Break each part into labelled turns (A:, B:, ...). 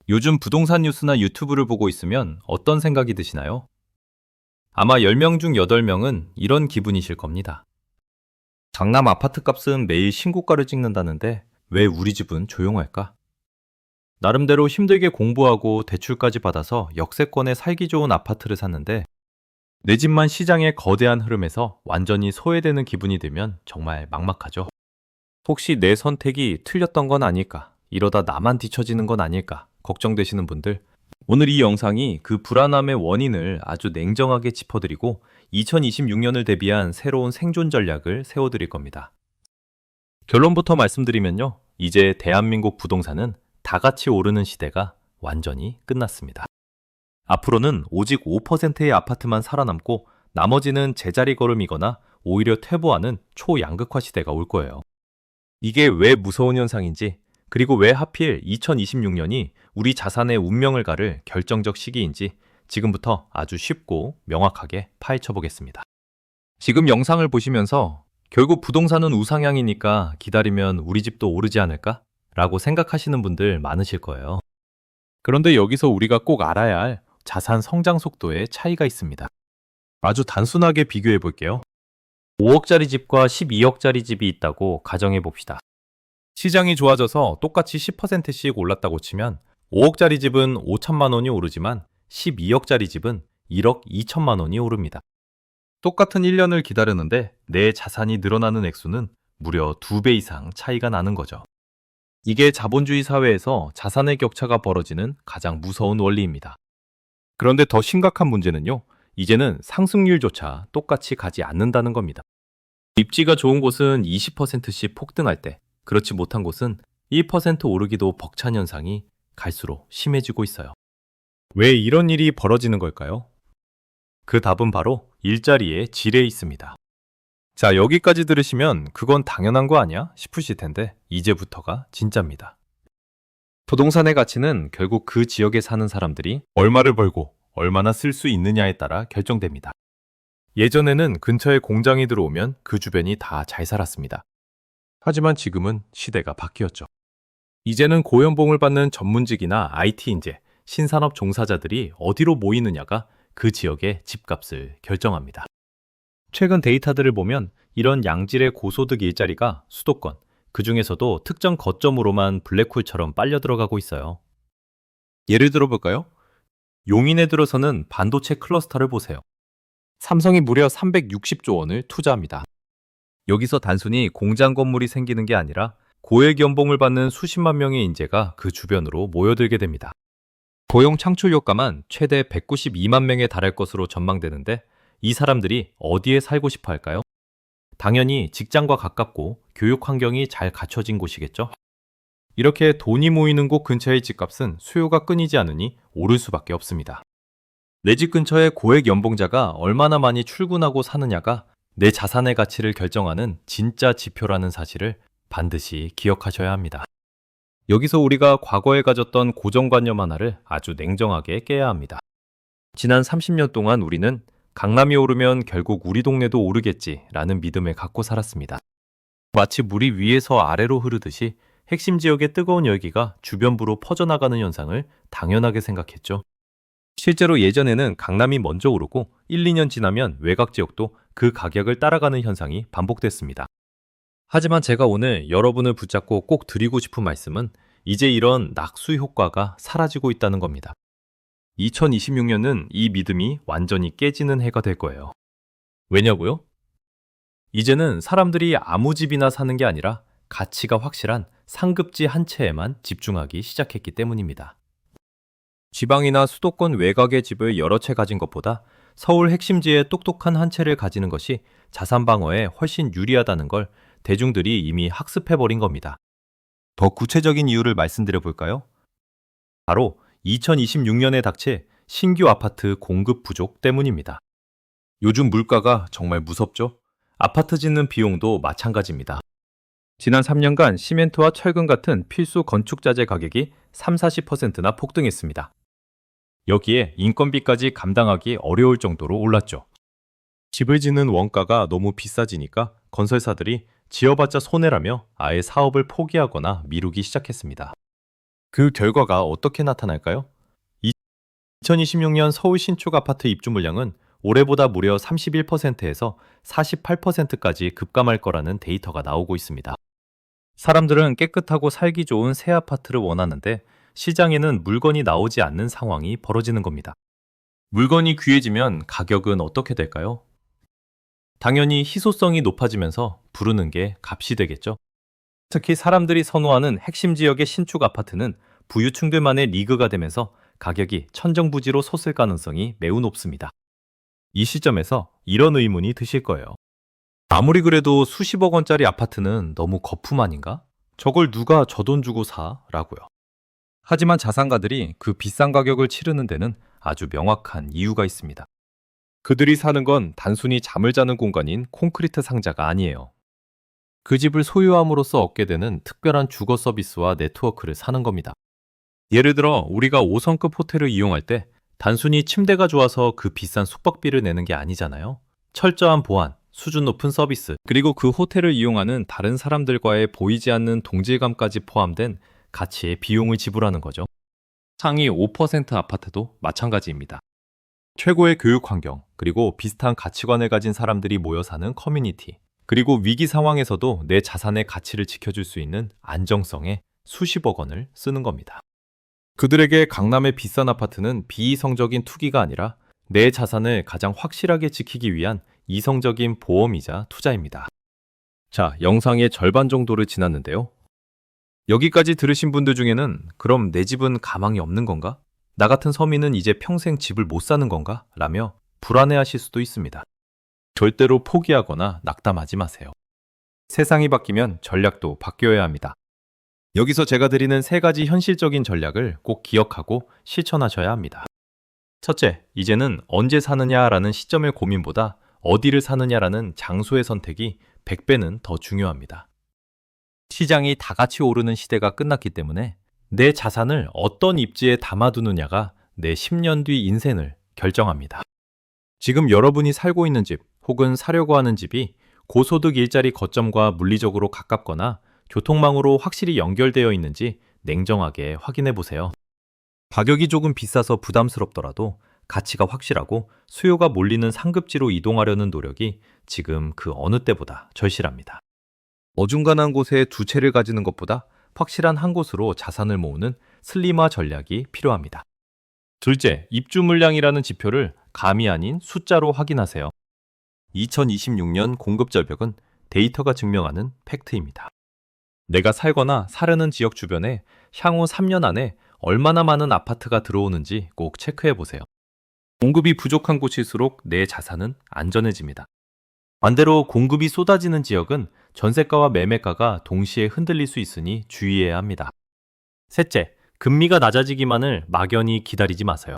A: 요즘 부동산 뉴스나 유튜브를 보고 있으면 어떤 생각이 드시나요? 아마 10명 중 8명은 이런 기분이실 겁니다. 강남 아파트 값은 매일 신고가를 찍는다는데 왜 우리 집은 조용할까? 나름대로 힘들게 공부하고 대출까지 받아서 역세권에 살기 좋은 아파트를 샀는데 내 집만 시장의 거대한 흐름에서 완전히 소외되는 기분이 들면 정말 막막하죠. 혹시 내 선택이 틀렸던 건 아닐까? 이러다 나만 뒤처지는 건 아닐까? 걱정되시는 분들, 오늘 이 영상이 그 불안함의 원인을 아주 냉정하게 짚어드리고 2026년을 대비한 새로운 생존 전략을 세워드릴 겁니다. 결론부터 말씀드리면요. 이제 대한민국 부동산은 다 같이 오르는 시대가 완전히 끝났습니다. 앞으로는 오직 5%의 아파트만 살아남고 나머지는 제자리 걸음이거나 오히려 퇴보하는 초양극화 시대가 올 거예요. 이게 왜 무서운 현상인지, 그리고 왜 하필 2026년이 우리 자산의 운명을 가를 결정적 시기인지 지금부터 아주 쉽고 명확하게 파헤쳐 보겠습니다. 지금 영상을 보시면서 결국 부동산은 우상향이니까 기다리면 우리 집도 오르지 않을까? 라고 생각하시는 분들 많으실 거예요. 그런데 여기서 우리가 꼭 알아야 할 자산 성장 속도의 차이가 있습니다. 아주 단순하게 비교해 볼게요. 5억짜리 집과 12억짜리 집이 있다고 가정해 봅시다. 시장이 좋아져서 똑같이 10%씩 올랐다고 치면 5억짜리 집은 5천만 원이 오르지만 12억짜리 집은 1억 2천만 원이 오릅니다. 똑같은 1년을 기다리는데 내 자산이 늘어나는 액수는 무려 2배 이상 차이가 나는 거죠. 이게 자본주의 사회에서 자산의 격차가 벌어지는 가장 무서운 원리입니다. 그런데 더 심각한 문제는요. 이제는 상승률조차 똑같이 가지 않는다는 겁니다. 입지가 좋은 곳은 20%씩 폭등할 때, 그렇지 못한 곳은 1% 오르기도 벅찬 현상이 갈수록 심해지고 있어요. 왜 이런 일이 벌어지는 걸까요? 그 답은 바로 일자리의 질에 있습니다. 자, 여기까지 들으시면 그건 당연한 거 아니야? 싶으실 텐데 이제부터가 진짜입니다. 부동산의 가치는 결국 그 지역에 사는 사람들이 얼마를 벌고 얼마나 쓸 수 있느냐에 따라 결정됩니다. 예전에는 근처에 공장이 들어오면 그 주변이 다 잘 살았습니다. 하지만 지금은 시대가 바뀌었죠. 이제는 고연봉을 받는 전문직이나 IT 인재, 신산업 종사자들이 어디로 모이느냐가 그 지역의 집값을 결정합니다. 최근 데이터들을 보면 이런 양질의 고소득 일자리가 수도권, 그 중에서도 특정 거점으로만 블랙홀처럼 빨려 들어가고 있어요. 예를 들어 볼까요? 용인에 들어서는 반도체 클러스터를 보세요. 삼성이 무려 360조 원을 투자합니다. 여기서 단순히 공장 건물이 생기는 게 아니라 고액 연봉을 받는 수십만 명의 인재가 그 주변으로 모여들게 됩니다. 고용 창출 효과만 최대 192만 명에 달할 것으로 전망되는데 이 사람들이 어디에 살고 싶어 할까요? 당연히 직장과 가깝고 교육 환경이 잘 갖춰진 곳이겠죠? 이렇게 돈이 모이는 곳 근처의 집값은 수요가 끊이지 않으니 오를 수밖에 없습니다. 내 집 근처에 고액 연봉자가 얼마나 많이 출근하고 사느냐가 내 자산의 가치를 결정하는 진짜 지표라는 사실을 반드시 기억하셔야 합니다. 여기서 우리가 과거에 가졌던 고정관념 하나를 아주 냉정하게 깨야 합니다. 지난 30년 동안 우리는 강남이 오르면 결국 우리 동네도 오르겠지라는 믿음을 갖고 살았습니다. 마치 물이 위에서 아래로 흐르듯이 핵심 지역의 뜨거운 열기가 주변부로 퍼져나가는 현상을 당연하게 생각했죠. 실제로 예전에는 강남이 먼저 오르고 1, 2년 지나면 외곽 지역도 그 가격을 따라가는 현상이 반복됐습니다. 하지만 제가 오늘 여러분을 붙잡고 꼭 드리고 싶은 말씀은 이제 이런 낙수 효과가 사라지고 있다는 겁니다. 2026년은 이 믿음이 완전히 깨지는 해가 될 거예요. 왜냐고요? 이제는 사람들이 아무 집이나 사는 게 아니라 가치가 확실한 상급지 한 채에만 집중하기 시작했기 때문입니다. 지방이나 수도권 외곽의 집을 여러 채 가진 것보다 서울 핵심지에 똑똑한 한 채를 가지는 것이 자산 방어에 훨씬 유리하다는 걸 대중들이 이미 학습해버린 겁니다. 더 구체적인 이유를 말씀드려 볼까요? 바로 2026년에 닥칠 신규 아파트 공급 부족 때문입니다. 요즘 물가가 정말 무섭죠? 아파트 짓는 비용도 마찬가지입니다. 지난 3년간 시멘트와 철근 같은 필수 건축자재 가격이 30-40%나 폭등했습니다. 여기에 인건비까지 감당하기 어려울 정도로 올랐죠. 집을 짓는 원가가 너무 비싸지니까 건설사들이 지어봤자 손해라며 아예 사업을 포기하거나 미루기 시작했습니다. 그 결과가 어떻게 나타날까요? 2026년 서울 신축 아파트 입주 물량은 올해보다 무려 31%에서 48%까지 급감할 거라는 데이터가 나오고 있습니다. 사람들은 깨끗하고 살기 좋은 새 아파트를 원하는데 시장에는 물건이 나오지 않는 상황이 벌어지는 겁니다. 물건이 귀해지면 가격은 어떻게 될까요? 당연히 희소성이 높아지면서 부르는 게 값이 되겠죠. 특히 사람들이 선호하는 핵심 지역의 신축 아파트는 부유층들만의 리그가 되면서 가격이 천정부지로 솟을 가능성이 매우 높습니다. 이 시점에서 이런 의문이 드실 거예요. 아무리 그래도 수십억 원짜리 아파트는 너무 거품 아닌가? 저걸 누가 저 돈 주고 사? 라고요. 하지만 자산가들이 그 비싼 가격을 치르는 데는 아주 명확한 이유가 있습니다. 그들이 사는 건 단순히 잠을 자는 공간인 콘크리트 상자가 아니에요. 그 집을 소유함으로써 얻게 되는 특별한 주거 서비스와 네트워크를 사는 겁니다. 예를 들어 우리가 5성급 호텔을 이용할 때 단순히 침대가 좋아서 그 비싼 숙박비를 내는 게 아니잖아요. 철저한 보안, 수준 높은 서비스, 그리고 그 호텔을 이용하는 다른 사람들과의 보이지 않는 동질감까지 포함된 가치의 비용을 지불하는 거죠. 상위 5% 아파트도 마찬가지입니다. 최고의 교육 환경, 그리고 비슷한 가치관을 가진 사람들이 모여 사는 커뮤니티, 그리고 위기 상황에서도 내 자산의 가치를 지켜줄 수 있는 안정성에 수십억 원을 쓰는 겁니다. 그들에게 강남의 비싼 아파트는 비이성적인 투기가 아니라 내 자산을 가장 확실하게 지키기 위한 이성적인 보험이자 투자입니다. 자, 영상의 절반 정도를 지났는데요. 여기까지 들으신 분들 중에는 그럼 내 집은 가망이 없는 건가? 나 같은 서민은 이제 평생 집을 못 사는 건가? 라며 불안해하실 수도 있습니다. 절대로 포기하거나 낙담하지 마세요. 세상이 바뀌면 전략도 바뀌어야 합니다. 여기서 제가 드리는 3가지 현실적인 전략을 꼭 기억하고 실천하셔야 합니다. 첫째, 이제는 언제 사느냐라는 시점의 고민보다 어디를 사느냐라는 장소의 선택이 100배는 더 중요합니다. 시장이 다 같이 오르는 시대가 끝났기 때문에 내 자산을 어떤 입지에 담아두느냐가 내 10년 뒤 인생을 결정합니다. 지금 여러분이 살고 있는 집 혹은 사려고 하는 집이 고소득 일자리 거점과 물리적으로 가깝거나 교통망으로 확실히 연결되어 있는지 냉정하게 확인해 보세요. 가격이 조금 비싸서 부담스럽더라도 가치가 확실하고 수요가 몰리는 상급지로 이동하려는 노력이 지금 그 어느 때보다 절실합니다. 어중간한 곳에 2채를 가지는 것보다 확실한 한 곳으로 자산을 모으는 슬림화 전략이 필요합니다. 둘째, 입주 물량이라는 지표를 감이 아닌 숫자로 확인하세요. 2026년 공급 절벽은 데이터가 증명하는 팩트입니다. 내가 살거나 사려는 지역 주변에 향후 3년 안에 얼마나 많은 아파트가 들어오는지 꼭 체크해 보세요. 공급이 부족한 곳일수록 내 자산은 안전해집니다. 반대로 공급이 쏟아지는 지역은 전세가와 매매가가 동시에 흔들릴 수 있으니 주의해야 합니다. 셋째, 금리가 낮아지기만을 막연히 기다리지 마세요.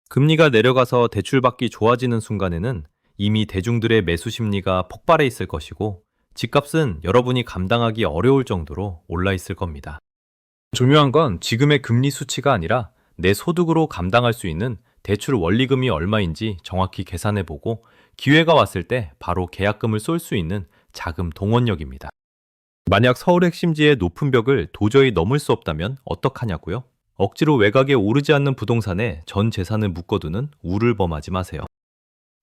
A: 금리가 내려가서 대출받기 좋아지는 순간에는 이미 대중들의 매수 심리가 폭발해 있을 것이고 집값은 여러분이 감당하기 어려울 정도로 올라 있을 겁니다. 중요한 건 지금의 금리 수치가 아니라 내 소득으로 감당할 수 있는 대출 원리금이 얼마인지 정확히 계산해보고 기회가 왔을 때 바로 계약금을 쏠 수 있는 자금 동원력입니다. 만약 서울 핵심지의 높은 벽을 도저히 넘을 수 없다면 어떡하냐고요? 억지로 외곽에 오르지 않는 부동산에 전 재산을 묶어두는 우를 범하지 마세요.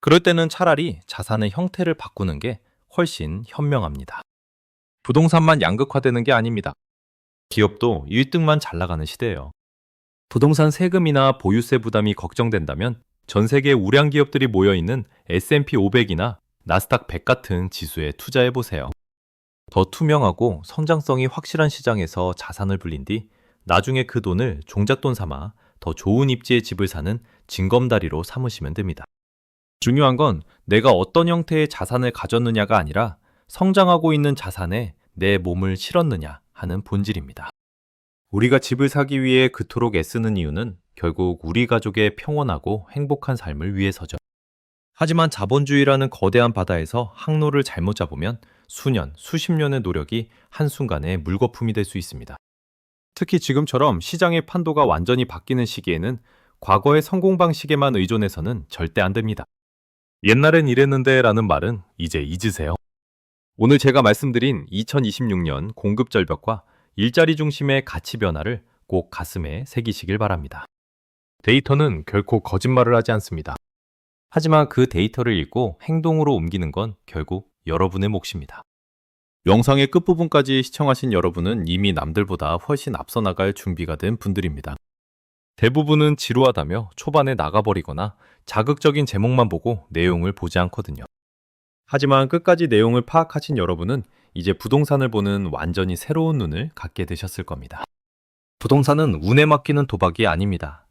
A: 그럴 때는 차라리 자산의 형태를 바꾸는 게 훨씬 현명합니다. 부동산만 양극화되는 게 아닙니다. 기업도 1등만 잘 나가는 시대예요. 부동산 세금이나 보유세 부담이 걱정된다면 전 세계 우량 기업들이 모여있는 S&P 500이나 나스닥 100 같은 지수에 투자해보세요. 더 투명하고 성장성이 확실한 시장에서 자산을 불린 뒤 나중에 그 돈을 종잣돈 삼아 더 좋은 입지의 집을 사는 징검다리로 삼으시면 됩니다. 중요한 건 내가 어떤 형태의 자산을 가졌느냐가 아니라 성장하고 있는 자산에 내 몸을 실었느냐 하는 본질입니다. 우리가 집을 사기 위해 그토록 애쓰는 이유는 결국 우리 가족의 평온하고 행복한 삶을 위해서죠. 하지만 자본주의라는 거대한 바다에서 항로를 잘못 잡으면 수년, 수십 년의 노력이 한순간에 물거품이 될 수 있습니다. 특히 지금처럼 시장의 판도가 완전히 바뀌는 시기에는 과거의 성공 방식에만 의존해서는 절대 안 됩니다. 옛날엔 이랬는데 라는 말은 이제 잊으세요. 오늘 제가 말씀드린 2026년 공급 절벽과 일자리 중심의 가치 변화를 꼭 가슴에 새기시길 바랍니다.
B: 데이터는 결코 거짓말을 하지 않습니다.
A: 하지만 그 데이터를 읽고 행동으로 옮기는 건 결국 여러분의 몫입니다.
C: 영상의 끝부분까지 시청하신 여러분은 이미 남들보다 훨씬 앞서 나갈 준비가 된 분들입니다.
A: 대부분은 지루하다며 초반에 나가버리거나 자극적인 제목만 보고 내용을 보지 않거든요.
C: 하지만 끝까지 내용을 파악하신 여러분은 이제 부동산을 보는 완전히 새로운 눈을 갖게 되셨을 겁니다.
A: 부동산은 운에 맡기는 도박이 아닙니다.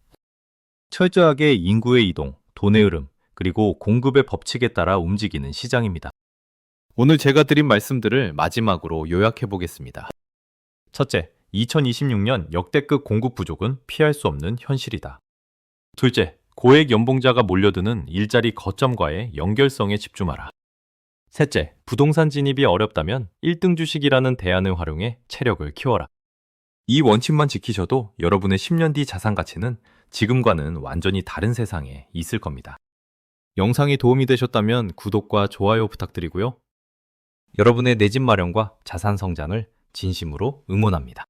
A: 철저하게 인구의 이동, 돈의 흐름, 그리고 공급의 법칙에 따라 움직이는 시장입니다.
C: 오늘 제가 드린 말씀들을 마지막으로 요약해 보겠습니다.
A: 첫째, 2026년 역대급 공급 부족은 피할 수 없는 현실이다. 둘째, 고액 연봉자가 몰려드는 일자리 거점과의 연결성에 집중하라. 셋째, 부동산 진입이 어렵다면 1등 주식이라는 대안을 활용해 체력을 키워라. 이 원칙만 지키셔도 여러분의 10년 뒤 자산 가치는 지금과는 완전히 다른 세상에 있을 겁니다.
C: 영상이 도움이 되셨다면 구독과 좋아요 부탁드리고요.
A: 여러분의 내 집 마련과 자산 성장을 진심으로 응원합니다.